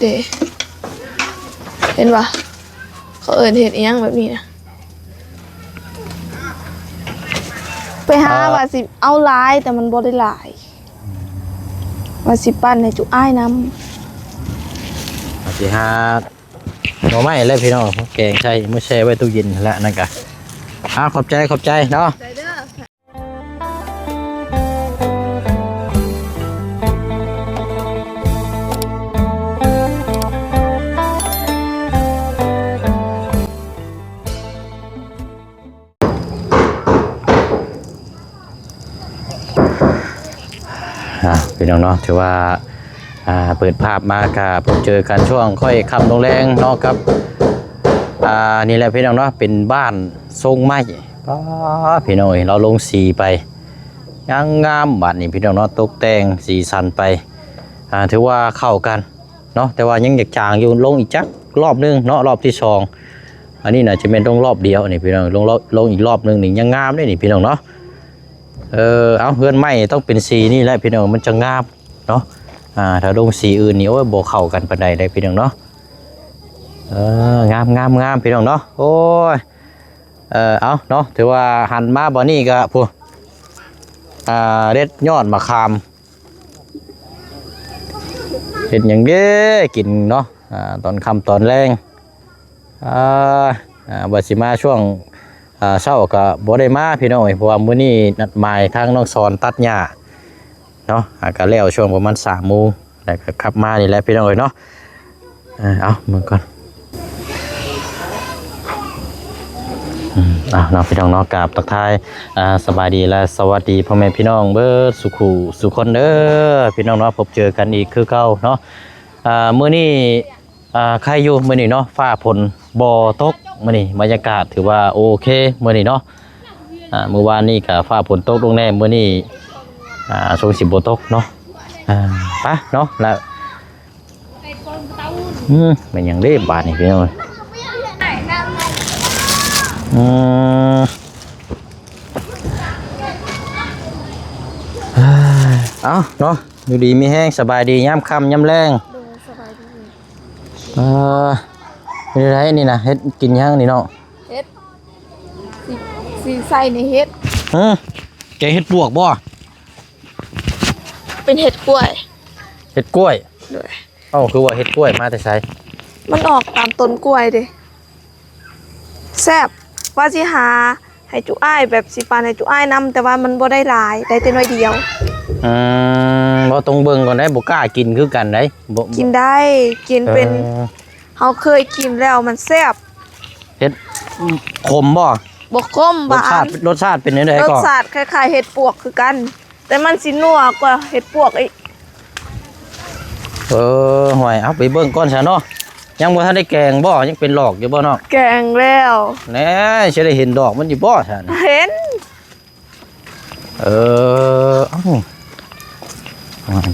เดเห็นปะเขาเอิญเห็นอีหยังแบบนี้นะไปหาว่าสิเอาลายแต่มันบ่ได้ลายว่าสิปั้นในจุอ้ายน้สิหาหน่อไม้เลยพี่น้องแกงใช่ไม่แช่ไว้ตู้เย็นแล้วนั่นกะขอบใจเนาะพี่น้องเนาะถือว่าเปิดภาพมากับผมเจอกันช่วงค่อยคำลงแรงเนาะครับนี่แหละพี่น้องเนาะเป็นบ้านทรงไม้พี่น้องเราลงสีไปยังงามบ้านนี่พี่น้องเนาะตกแต่งสีสันไปถือว่าเข้ากันเนาะแต่ว่ายังอยากจางอยู่ลงอีกจักรอบนึงเนาะรอบที่สองอันนี้น่ะจะเป็นลงรอบเดียวนี่พี่น้องลงอีกรอบนึงนี่ยังงามด้วยนี่พี่น้องเนาะเอาเพื่อนไม้ต้องเป็นสีนี่แหละพี่น้องมันจะงามเนาะถ้าลงสีอื่นนี่โอ้ยโบเข้ากันปานใดได้พี่น้องเนาะงามพี่น้องเนาะโอ้ยเอาเนาะถือว่าหันมาบ่นี่ก็พวกเด็ดยอดมะขามเห็นอย่างเด้กินเนาะตอนค่ำตอนแรงบัดสิมาช่วงเช้าก็บ่ได้มาพี่น้องเพราะว่ามื้อนี้นัดหมายทางน้องสอนตัดหญ้าเนาะก็แล้วช่วงประมาณ3 โมงแล้วก็ขับมานี่แหละพี่น้องเนาะเอามาก่อนเนาะพี่น้องเนาะกราบทักทายสบายดีและสวัสดีพ่อแม่พี่น้องเบิดสุขคนเด้อพี่น้องเนาะพบเจอกันอีกคือเก่าเนาะมื้อนี้ใครอยู่มื้อนี้เนาะฟ้าฝนบ่ตกมื้อนี้บรรยากาศถือว่าโอเคมื้อนี้เนาะเมื่อวานนี้ก็ฟ้าฝนตกลงแน่มื้อนี้ช่วง10 บ่ตกเนาะไปเนาะแล้วมันยังได้บาทนี่พี่น้องเอาเนาะอยู่ดีมีแห้งสบายดีย่ำค่ำย่ำแรงเป็นไรนี่นะเฮ็ดกินย่างนี่เนาะเฮ็ดสีใส่ในเฮ็ดแกเฮ็ดปวกบ่เป็นเฮ็ดกล้วยด้วยคือว่าเฮ็ดกล้วยมาแต่ไสมันออกตามต้นกล้วยดิแซ่บว่าสิหาให้จุอ้ายแบบสิปานให้จุอ้ายนำแต่ว่ามันบ่ได้หลายได้แต่น้อยเดียวบ่ต้องเบิ่งก่อนได้บ่กล้ากินคือกันได้กินได้กินเป็นเฮาเคยกินแล้วมันแซ่บเฮ็ดขมบ่ขมบานรสชาติเป็นจังได๋ก็รสชาติคล้ายๆเห็ดปวกคือกันแต่มันสินัวกว่าเห็ดปวกอีกห่วยเอาไปเบิ่งก่อนซะเนาะยังบ่ทันได้แกงบ่ยังเป็นหลอกอยู่บ่เนาะแกงแล้วแหน่สิได้เห็นดอกมันอยู่บ่ซั่นเห็น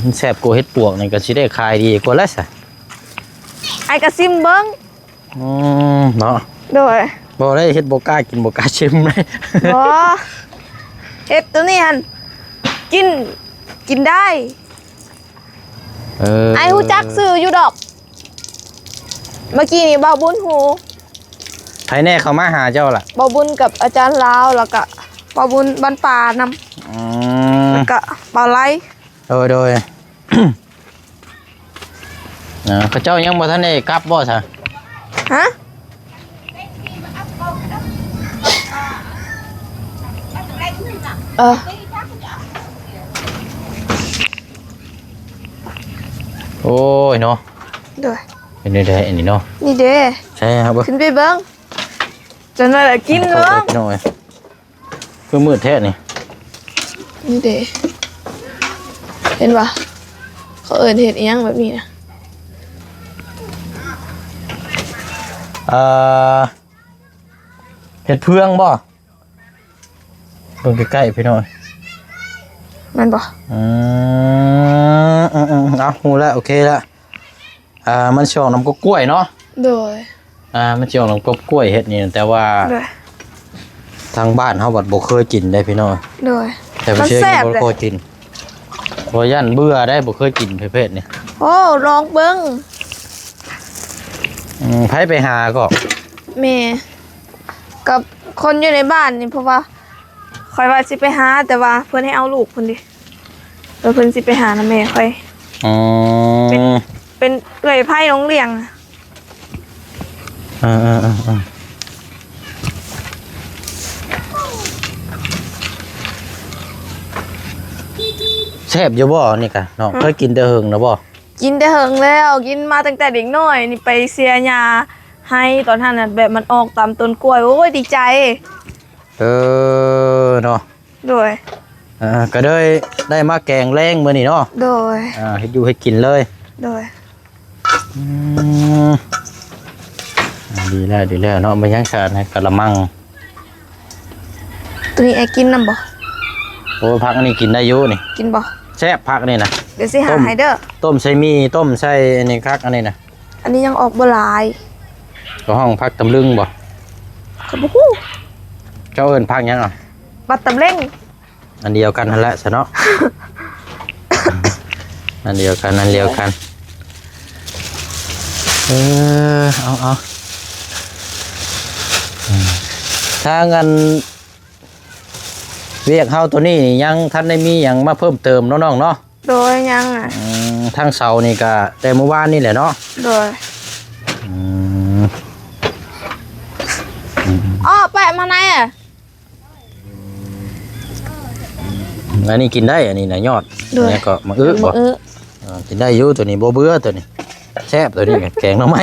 มันแซ่บกว่าเห็ดปวกนี่ก็สิได้ขายดีกว่าแล้วซะไอ้กระซิมเบิ่งเนาะโดยบ่ได้เฮ็ดบ่กล้ากินบ่กล้าชิมเลยบ่เฮ็ดตัวนี้หั่นกินได้ไอ้ฮู้จักซื้ออยู่ดอกเมื่อกี้นี่บ่าวบุญฮู้ไผแน่เข้ามาหาเจ้าล่ะบ่าวบุญกับอาจารย์ลาวแล้วก็บ่าวบุญบ้านป่านำแล้วก็บ่าวไล่โดยเขาเจ้ายังบ่ทันได้กลับบ่ซะฮะโอ้ยเนาะด้วยเป็นได้อันนี้เนาะนี่เด้ใช่ครับขึ้นไปเบิ้งจนว่ากินเบิ้งหน่อยเพื่อมืดแท้นี่เด้เห็นปะเขาเอิญเห็นอีหยังแบบนี้นะเห็ดเพื่องบ่เบิ่งใกล้ๆพี่น้อยมันบ่เอาหูแล้วโอเคแล้วมันช่องน้ำกล้วยเนาะโดยมันช่องน้ำกล้วยเห็ดนี่แต่ว่าทางบ้านเขาบ่เคยกินได้พี่น้อยโดยแต่ไม่ใช่บ่เคยกินบ่ยันเบื่อได้บ่เคยกินประเภทนี่โอ้ลองเบิ้ง ไผไปหาก็ แม่กับคนอยู่ในบ้านนี่เพราะว่าคอยว่าสิไปหาแต่ว่าเพิ่นให้เอาลูกเพิ่นดิแล้วเพิ่นสิไปหานะแม่ค่อย อืม เป็นเอื้อยไผ่น้องเลี้ยงอะ แซ่บอยู่บ่นี่กะน้องเคยกินแต่เฮิงนะบ่ กินได้เหิงแล้วกินมาตั้งแต่เด็กน้อยนี่ไปเสียยาให้ตอนนั้นน่ะแบบมันออกตามต้นกล้วยโอ้ยดีใจ เนาะ โดย ก็เลยได้มาแกงแรงมื้อนี้เนาะ โดย เฮ็ดอยู่ให้กินเลย โดย ดีแล้วเนาะมันยังสารให้กะละมัง ตัวนี้ไอ้กินนำบ่ โอ้ผักอันนี้กินได้อยู่นี่ กินบ่ แซ่บผักนี่นะ เดี๋ยวสิหา ต้ม ให้เด้อ ต้มใส่มีต้มใส่อันนี้คักอันนี้นะ อันนี้ยังออกบ่หลาย ก็ห้องผักตำลึงบ่ ก็บ่ฮู้ เจ้าเอิ้นผักหยังอ่ะ บัดตำเล่ง อันเดียวกันนั่นแหละซะเนาะ อันเดียวกันเอาถ้างั้นเวียกเฮาตัวนี้นี่ยังท่านได้มีหยังมาเพิ่มเติมเนาะน้องเนาะ โดยยังอ่ะ ทางเสานี่ก็แต่เมื่อวานนี่แหละเนาะ โดย อืม อ้อแปะมาไหนอ่ะ อันนี้กินได้อันนี้นะยอด ด้วย แล้วก็มะอึบ่กินได้อยู่ตัวนี้บ่เบื่อตัวนี้แซ่บตัวนี้แกงหน่อไม้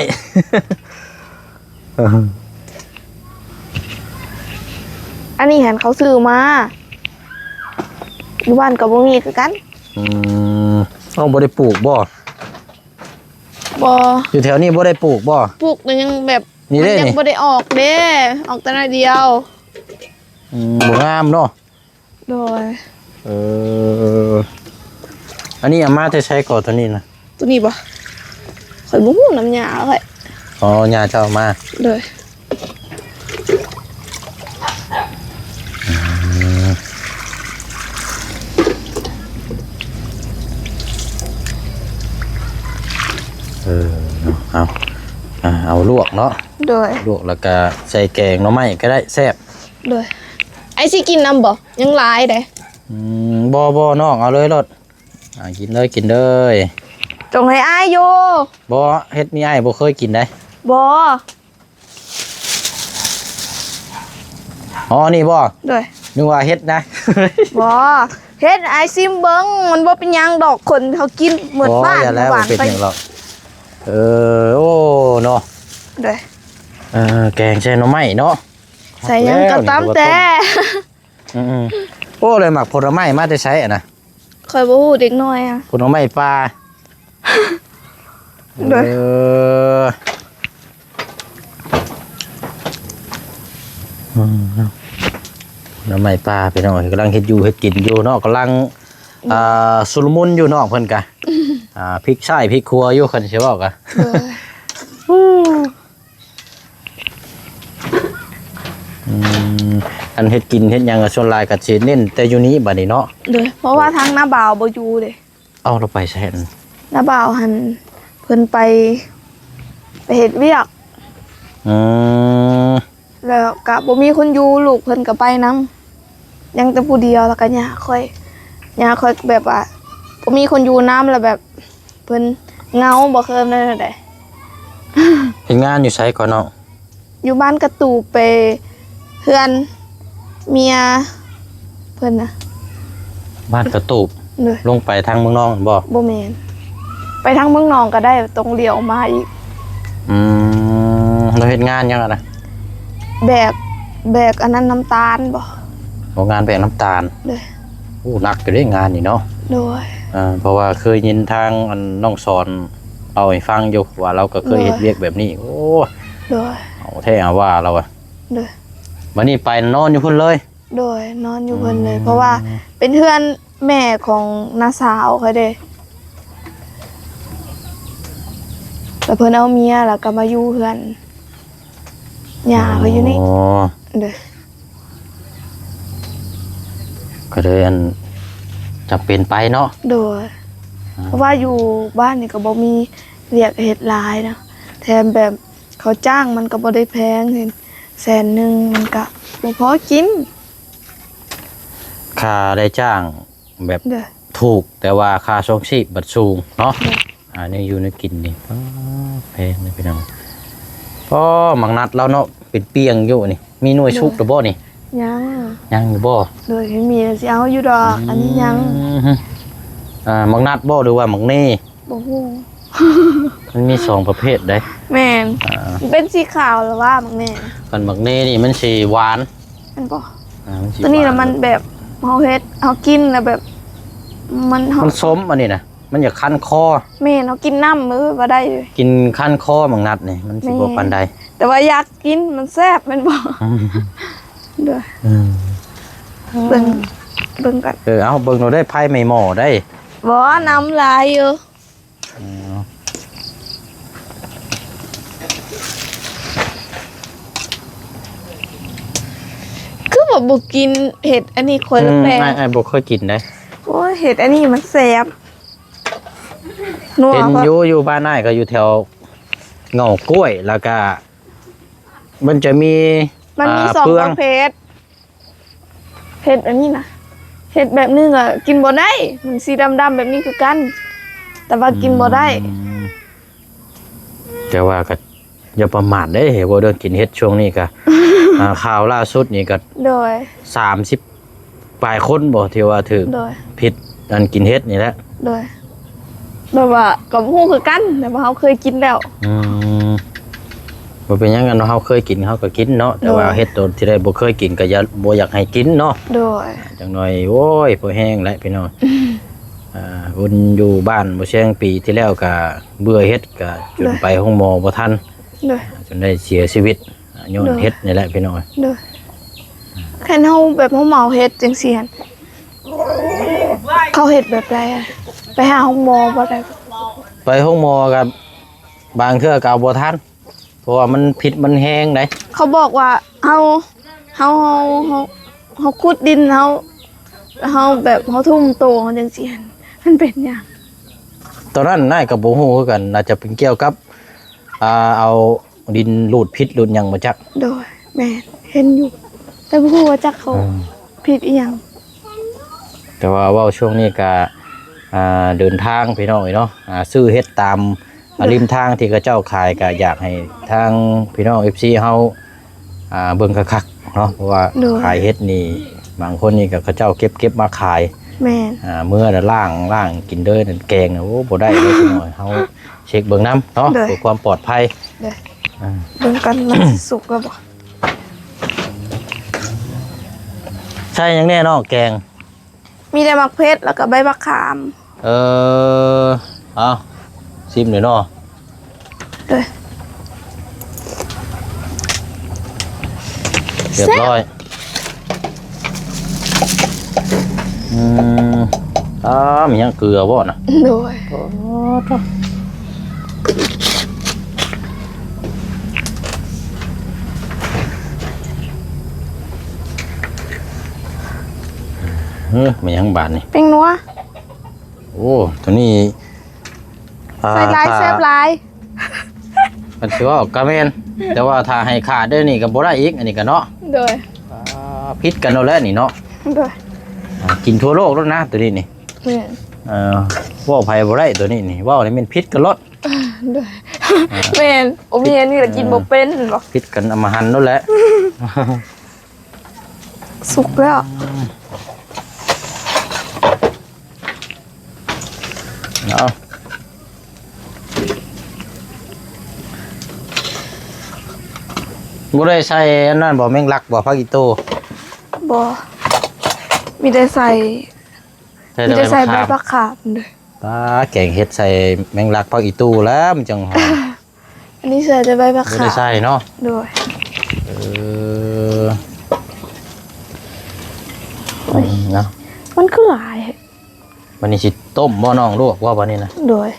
อันนี้เห็นเขาซื้อมาอยู่บ้านก็บ่มีคือกัน เอาบ่ได้ปลูกบ่ บ่ อยู่แถวนี้บ่ได้ปลูกบ่ ปลูกแต่ยังแบบ นี่เด้ มัยั นี่ บ่ได้ออกเด้ออกแต่น้อยเดียว บ่งามเนาะ โดย อันนี้เอามาแต่ใช้ก่อนตัวนี้นะ ตัวนี้บ่ข่อยบ่ฮู้น้ำยาเอ้ย อ๋อย่าเจ้าเอามา โดย เอาลวกเนาะ โดย ลวกแล้วก็ใส่แกงหน่อไม้ก็ได้แซ่บ โดยไอ้สิกินน้ำบ่ยังหลายเด้ บ่น้องเอาเลยรถกินเลย จงให้อ้ายอยู่ บ่เฮ็ดมีอ้ายบ่เคยกินได้ บ่ อ๋อนี่บ่ โดย นึกว่าเฮ็ดนะ บ่เฮ็ดไอ้ซิมเบิ่งมันบ่เป็นหยังดอกคนเขากินเหมือนบ้าน อย่าแล้ว หวาน เป็น ไป หยังหรอกโอ้เนาะ โดย แกงใส่หน่อไม้เนาะ ใส่หยังก็ตามแต่ โอ้เลยหมักผลไม้มาแต่ใช้อ่ะนะ ข่อยบ่ฮู้เด็กน้อยอ่ะ ผลไม้ปลา โดย ผลไม้ปลาพี่น้องกำลังเฮ็ดอยู่เฮ็ดกินอยู่เนาะกำลังสุลมุนอยู่เนาะเพิ่นกะพริกช่ายพริกครัวอยู่คันสิเว้ากะ อันเฮ็ดกินเฮ็ดหยังก็ส่วนหลายก็สิเน้นแต่อยู่นี้บัดนี้เนาะ โดยเพราะว่าทางหน้าบ่าวบ่อยู่เด้ เอาเราไปใช้อัน หน้าบ่าวหันเพิ่นไปเฮ็ดเวียก แล้วก็บ่มีคนอยู่ลูกเพิ่นก็ไปนํยังแต่ผู้เดียวแล้วก็ย่าค่อยแบบว่าบ่มีคนอยู่นํแล้วแบบเพิ่นเหงาบ่เคยนั่นใด เฮ็ดงานอยู่ไสก่อนเนาะ อยู่บ้านกระตูไปเพื่อนเมียเพิ่นน่ะ บ้านกระตูบ เลย ลงไปทางเมืองนอกบ่ บ่แม่นไปทางเมืองนองก็ได้ตรงเลี้ยวมาอีก เราเฮ็ดงานยังอะนะ แบกอันนั้นน้ำตาลบ่ โรงงานแบกน้ำตาล เลย โอ้หนักอยู่เด้งานนี่เนาะ โดย เพราะว่าเคยยินทางอันน้องสอนเอาให้ฟังอยู่ว่าเราก็เคยเฮ็ดเวียกแบบนี้โอ้ โดย เอาแท้เอาว่าเราอะ โดย วันนี้ไปนอนอยู่พุ่นเลย โดยนอนอยู่เพิ่นเลย เพราะว่าเป็นเพื่อนแม่ของน้าสาวเขาเด้แล้วเพิ่นเอาเมียแล้วก็มาอยู่เพื่อนย่าเขาอยู่นี่ อ๋อ เด้อ ก็เลยอันจำเป็นไปเนาะ โดยเพราะว่าอยู่บ้านนี่ก็บ่มีเวียกเฮ็ดหลายนะแถมแบบ เขาจ้างมันก็บ่ได้แพงเห็น100,000มันก็บ่พอกิน ค่าได้จ้างแบบ เด้อ ถูกแต่ว่าค่าชงชีพบัดสูงเนาะนี่อยู่ในกินนี่แพงเลยพี่น้องหมักนัดเราเนาะเป็นเปียงอยู่นี่มีหน่วยชุกหรือบ่นี่ ยัง ยังอยู่บ่ โดยมีสิเอาอยู่ดอกอันนี้ยัง หมักนัดบ่หรือว่าหมักเน่ บ่ฮู้ มันมี2ประเภทได้ แม่นมันเป็นสีขาวหรือว่ามันแม่ กันหมักเน่นี่มันสิหวาน มันบ่ มันสิ ตัวนี้น่ะมันแบบเฮาเฮ็ดเฮากินแล้วแบบมันเฮา มันส้มอันนี้นะมันอยากคันคอ แม่นเฮากินน้ำมื้อบ่ได้เลย กินคันคอหมักนัดนี่มันสิบ่ปานใด แต่ว่าอยากกินมันแซ่บแม่นบ่เด้อเบิ่งกัน เอาเบิ่งเราได้ไพ่ไม่หม้อได้ บ่น้ำลายอยู่คือบ่กินเห็ดอันนี้คนละแปลง ไอ้บ่เคยกินได้ โอ้ยเห็ดอันนี้มันแซ่บนัว เป็น ก็ อยู่บ้านนายก็อยู่แถวเงากล้วยแล้วก็มันจะมี มันมี2 เฟื ป อง ระเภทเห็ดอันนี้นะเห็ดแบบนึงอ่ะกินบ่ได้มันสีดำๆแบบนี้คือกัน แต่ว่ากินบ่ได้ แต่ว่าก็อย่าประมาทได้เห็นว่าเดินกินเฮ็ดช่วงนี้ก็ ข่าวล่าสุดนี่ก็ โดย 30ปลายคนบ่ที่ว่าถึง โดย ผิดอันกินเฮ็ดนี่แหละ โดยแบบว่ากับฮู้คือกันแต่ว่าเขาเคยกินแล้ว บ่เป็นหยังกันเนาะเฮาเคยกินเฮาก็กินเนาะแต่ว่าเฮ็ดตัวที่ได้บ่เคยกินก็อย่าบ่อยากให้กินเนาะ โดย จังหน่อยโอ้ยพอแห้งแล้วพี่น้องอุ่นอยู่บ้านบ่เชียงปีที่แล้วก็เบื่อเฮ็ดก็จนไปห้องหมอบ่ทัน โดย จนได้เสียชีวิตย้อนเฮ็ดนี่แหละพี่น้อง โดยแค่เฮาแบบเฮาเมาเฮ็ดจังซี่หั่นเขาเฮ็ดแบบใดอะไปหาห้องหมอบ่ได้ ไปห้องหมอก็บางเทื่อก็เอาบ่ทันเพราะว่ามันพิษมันแห้งได้ เขาบอกว่าเฮาขุดดินเฮาแบบเฮาทุ่มโตเฮาจังซี่หั่นมันเป็นหยัง ตอนนั้นนายก็บ่ฮู้คือกันน่าจะเป็นเกี่ยวกับเอาดินรูดพิษรูดหยังมาจัก โดยแม่นเห็นอยู่ แต่บ่ฮู้ว่าจักเขาผิดอีหยัง แต่ว่าเว้าช่วงนี้ก็เดินทางพี่น้องเนาะซื้อเฮ็ดตามริมทางที่เขาเจ้าขายก็อยากให้ทางพี่น้อง FC เฮาเบิ่งคักๆเนาะเพราะว่าขายเฮ็ดนี่บางคนนี่ก็เขาเจ้าเก็บมาขาย แม่น เมื่อน่ะล่างกินเด้อนั่นแกงน่ะโอ้บ่ได้เลยพี่น้อยเฮาเช็คเบิ่งน้ำเนาะเพื่อความปลอดภัย เด้อเบิ่งกันมันสิสุกแล้วบ่ ใช่หยังแน่เนาะแกง มีแต่มักเพชรแล้วก็ใบมะขาม เอาซิมหน่อยเนาะ เด้อ เรียบร้อยมีหยังเกลือบ่นะ โดย มีหยังบาดนี่ เป็นนัว โอ้ตัวนี้ ใส่ลายแซ่บลาย มันสิว่ากะแม่นแต่ว่าถ้าให้ขาดเด้อนี่ก็บ่ได้อีกอันนี้ก็เนาะ โดย พิษกันเอาแล้วนี่เนาะ โดย กินทั่วโลกแล้วนะตัวนี้นี่ แม่น ว่าวไผ่บ่ได้ตัวนี้นี่ว่าวนี่มันพิษกันรถ โดยแม่นโอเมียนี่ก็กินบ่เป็นบ่ พิษกันอำมหันต์นั่นแหละ สุกแล้ว เอาบ่ได้ใส่อันนั้นบ่แมงลักบ่ผักอีโต้ บ่มีแต่ใส่ ใส่ มี แต่ แต่ใส่ ใบ ใบ มะขาม มะขามเด้อ ปลาแกงเฮ็ดใส่แมงลักผักอีตู้แล้วมันจังหอม อันนี้ใส่แต่ใบมะ บ่ ขา ได้ ม ใส่เนาะ โดย เนาะ มันคือหลาย วันนี้สิต้มบ่น้องลวกว่าบ่นี่นะ โดย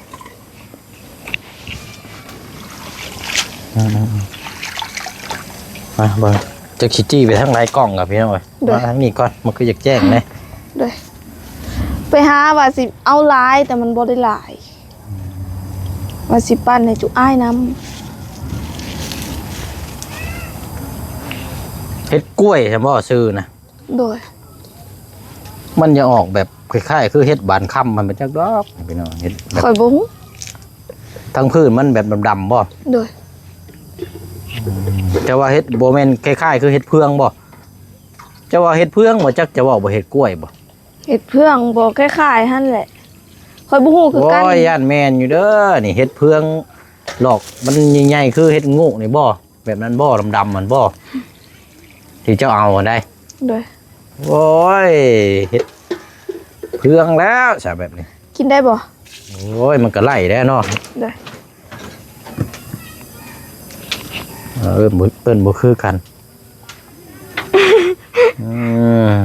มาเบิ่งจะขี้จี้ไปทางไหนกล้องกับพี่น้องเอ้ยมาทางนี้ก่อนมันคืออยากแจ้งแน่ โดยไปหาว่าสิเอาหลายแต่มันบ่ได้หลายว่าสิปั้นให้จุอ้ายน้ เฮ็ดกล้วยใช่บ่ชื่อนะ โดย มันจะออกแบบคล้ายๆคือเฮ็ดบานค่ำมันเป็นจักดอกพี่น้องเฮ็ดแบบ ข่อยบ่ฮู้ ทั้งพื้นมันแบบดำๆบ่ โดย จะว่าเฮ็ดบ่แม่นคล้ายๆคือเฮ็ดเพืองบ่จะว่าเฮ็ดเพืองบ่จักจะเว้าบ่เฮ็ดกล้วยบ่ เฮ็ดเพื่องบ่คล้ายๆหั่นแหละข่อยบ่ฮู้คือกัน โอ้ยย่านแม่นอยู่เด้อนี่เฮ็ดเพืองหลอกมันใหญ่ๆคือเฮ็ดงูนี่บ่แบบนั้นบ่ดำๆมันบ่ที่เจ้าเอาได้ โดย โอ้ยเฮ็ดเพืองแล้วซะแบบนี้ กินได้บ่ โอ้ยมันก็ไล่ได้เนาะ โดย เปิ้นบ่คือกัน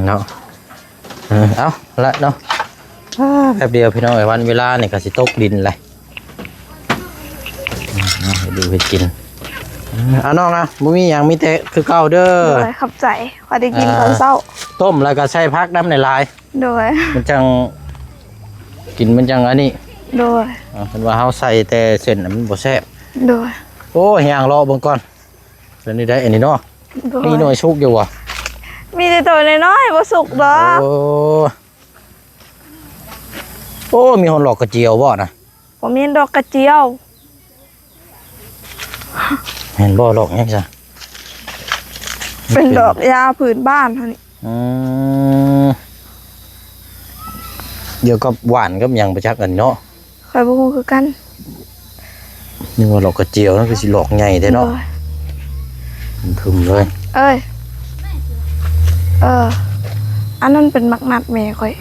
เนาะเอาละเนาะแป๊บเดียวพี่น้องไอ้วันเวลาเนี่ยก็สิตกดินเลยให้ดูให้กินเอาน้องนะบ่มีหยังมีแต่คือเก่าเด้อ โดยขับใจข่อยได้กินตอนเช้า ต้มแล้วก็ใส่ผักน้ำในลาย โดย มันจังกินมันจังอันนี้ โดย เพิ่นว่าเฮาใส่แต่เส้นน่ะมันบ่แซ่บ โดย โอ้ยย่างรอเบิ่งก่อนเป็นนี่ได้อันนี้เนาะ โด มีหน่วยชุกอยู่ว่ะ มีแต่ตัวน้อยๆบ่สุกดอก โอ้มีคนหลอกกระเจียวบ่นะ บ่มีดอกกระเจียว เห็นบ่หลอกยังจ้ะ เป็นดอกยาพื้นบ้านเท่านี้ เดี๋ยวก็หวานกับหยังไปจักกันเนาะ ข่อยบ่ฮู้คือกัน นึกว่าหลอกกระเจียวนั่นคือสิหลอกใหญ่แท้เนาะ โดย ทึมเลย เอ้ยอันนั้นเป็นมักนัดแม่ข่อย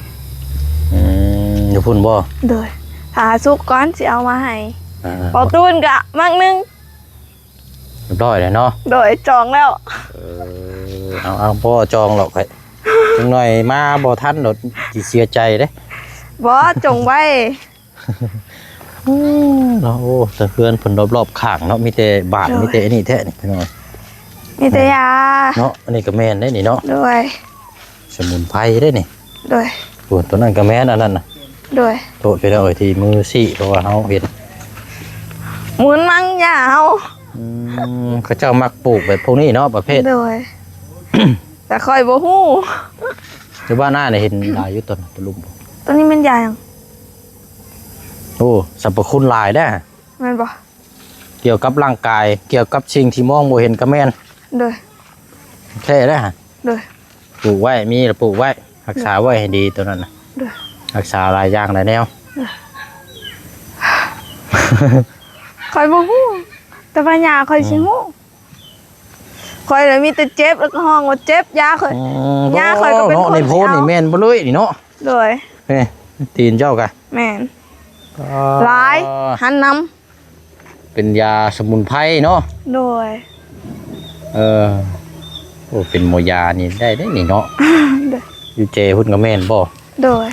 อยู่พุ่นบ่ โดยถ้าสุกก่อนสิเอามาให้ อ่า พอตูนกะมักนึง เรียบร้อยแล้วเนาะ โดยจองแล้ว เอาพ่อจองหรอกไอ้จังหน่อยมาบ่ทันโดดสิเสียใจเด้ บ่จงไว้ เนาะโอ้แต่เพื่อนเพิ่นรอบๆข้างเนาะมีแต่บาทมีแต่อันนี้แท้นี่พี่น้อย มีแต่ยา เนาะอันนี้ก็แม่นได้นี่เนาะ โดย สมุนไพรได้นี่ โดย ตัวนั้นก็แม่นอันนั้นน่ะ โดย โตไปแล้วไอ้ที่มือซี่เพราะว่าเฮาเห็น หมุนมังยาว เขาเจ้ามักปลูกแบบพวกนี้เนาะประเภท โดย แต่ข่อยบ่ฮู้ อยู่บ้านหน้าเนี่ยเห็นหลายอยู่ต้นตะลุม ตัวนี้มันยาหยัง โอ้สรรพคุณหลายได้อ แม่นบ่ เกี่ยวกับร่างกายเกี่ยวกับสิ่งที่มองบ่เห็นก็แม่น โดย แท้ได้อ โดย ปลูกไว้มีแล้วปลูกไว้รักษาไว้ให้ดีตัวนั้นน่ะ โดย รักษาหลายอย่างหลายแนว ข่อยบ่ฮู้แต่ว่ายาข่อยสิฮู้ข่อยเลยมีแต่เจ็บแล้วก็ห้องว่าเจ็บยาข่อย ย่าข่อยก็เป็น เนาะ คน ในโพสต์ สิ นี่ เอา แม่นบ่เลยนี่เนาะ โดย เฮ้ยตีนเจ้ากะ แม่นหลายหันนำ เป็นยาสมุนไพรเนาะ โดย โอ้เป็นหมอยานี่ได้นี่เนาะ โดย อยู่เจพุ่นก็แม่นบ่ โดย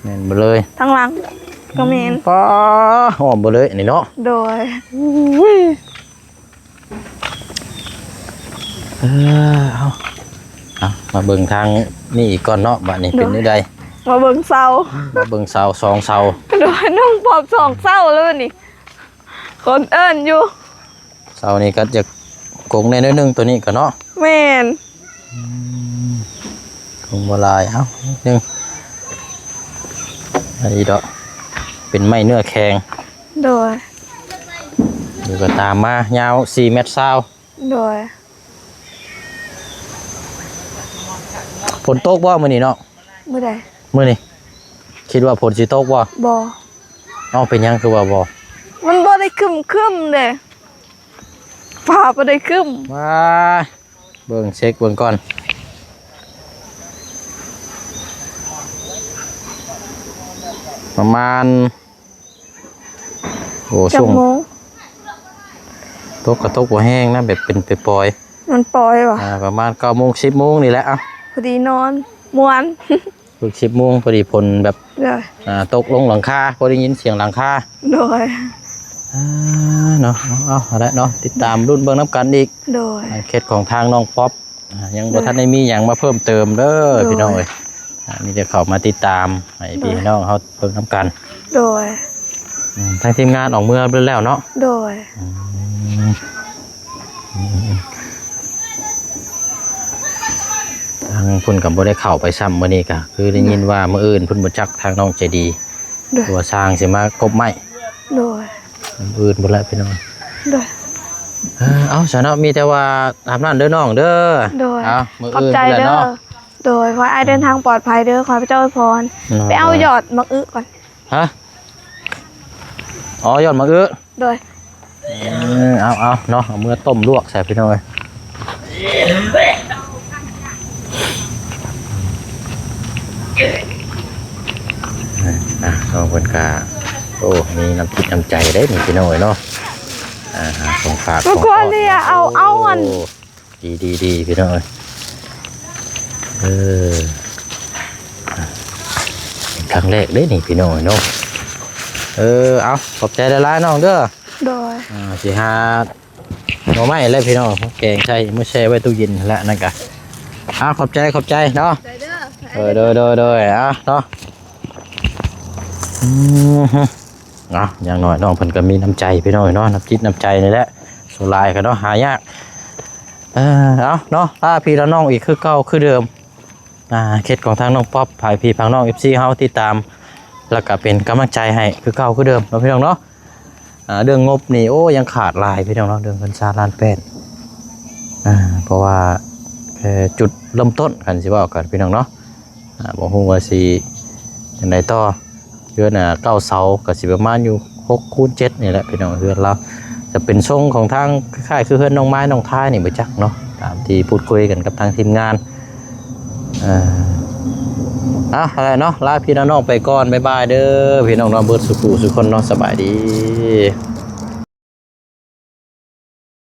แม่นบ่เลย ทั้งหลังก็แม่น ป้าหอมบ่เลยอันนี้เนาะ โดย เอามาเบิ่งทางนี่อีกก่อนเนาะบัดนี้เป็นจังได มาเบิ่งเสา มาเบิ่งเสาสองเสา โดยน้องปอบสองเศร้าแล้วบัดนี้คนเอิ้นอยู่ เสานี่ก็จะกงแน่นิดนึงตัวนี้ก็เนาะ แม่น คงบ่หลายเอ้านิดนึงอันนี้ดอกเป็นไม้เนื้อแข็ง โดย เดี๋ยวก็ตามมายาว4 เมตรซาว โดย ฝนตกบ่มื้อนี้เนาะ มื้อใด มื้อนี้คิดว่าฝนสิตกบ่ บ่ เอ้าเป็นหยังคือว่าบ่ มันบ่ได้ครึมๆเด้ฟ้าบ่ได้ครึม มาเบิ่งเช็คเบิ่งก่อนประมาณโอ้ จั ช่ ก วง โมง ตกกระตกบ่แห้งนะแบบเป็นไปปล่อย มันปล่อยว่ะ ประมาณ9 โมง 10 โมงนี่แหละอ่ะ พอดีนอนม่วน ฝึก10 โมงพอดีฝนแบบ โดย ตกลงหลังคาพอได้ยินเสียงหลังคา โดย เนาะเอาละเนาะติดตามรุ่นเบิ่งน้ำกันอีก โดย เคสของทางน้องป๊อปยังบ่ทันได้มีหยังมาเพิ่มเติมเด้อ โดย พี่น้องเอ้ยมีแต่เข้ามาติดตามให้พี่น้องเฮาเบิ่งน้ำกัน โดย ทางทีมงานออกเมื่อเบิ่แล้วเนาะ โดย เพุ่นกับบ่ได้เข้าไปซ้ำมื้อนี้ก็คือได้ยินว่ามื้ออื่นเพุ่นบ่จักทางน้องใจดี โดย ตัวสร้างสิมากบไม้ โดย มื้ออื่นบ่ละพี่น้อง โดย เอาซะเนาะมีแต่ว่าอาบน้ำเด้อน้องเด้อ โดย เอามื้อ ขอบ อื่น ใจ พุ่นแหละ เด้อ เนาะ โดยขอให้เดินทางปลอดภัยเด้อขอให้พระเจ้าอวยพรไปเอาหยอดมักอึก่อน ฮะอ๋อยอดมะอื้อ โดย เอาเนาะเอาเมื่อต้มลวกใส่พี่น้อยน้องคนกาโอ้มีน้ำจิตน้ำใจได้นี่พี่น้อยเนาะของฝาก ทุกคนเนี่ยเอาอัน ดีพี่น้อยครั้งแรกได้นี่พี่น้อยเนาะเอาขอบใจหลายๆน้องเด้อ โดย สิหาหน่อไม้เลยพี่น้องแกงใช่ไม่ใช่ไว้ตู้เย็นแล้วนั่นกะขอบใจเนาะ ใจเด้อ โดยเนาะอย่างน้อยน้องเพิ่นก็มีน้ำใจพี่น้อยเนาะน้ำจิตน้ำใจนี่แหละสุรายกันเนาะหายากเนาะถ้าพี่แล้วน้องอีกคือเก่าคือเดิมเคล็ดของทางน้องป๊อปภายพี่พังน้อง FC เฮาติดตามแล้วก็เป็นกำลังใจให้คือเก่าคือเดิมเนาะพี่น้องเนาะเรื่องงบนี่โอ้ยังขาดลายพี่น้องเนาะเรื่องเงินล้านแปดเพราะว่าจุดเริ่มต้นกันสิว่ากันพี่น้องเนาะบอกฮู้ว่าสิจังไดต่อเฮือน9เสาก็สิประมาณอยู่6x7นี่แหละพี่น้องเฮือนเราจะเป็นทรงของทางคล้ายๆคือเฮือนน้องไม้น้องท้ายนี่บ่จักเนาะตามที่พูดคุยกันกับทางทีมงานอะไรเนาะลาพี่น้องไปก่อนบ๊ายบายเด้อพี่น้องเนาะเบิดสุขุสุคนเนาะสบายดี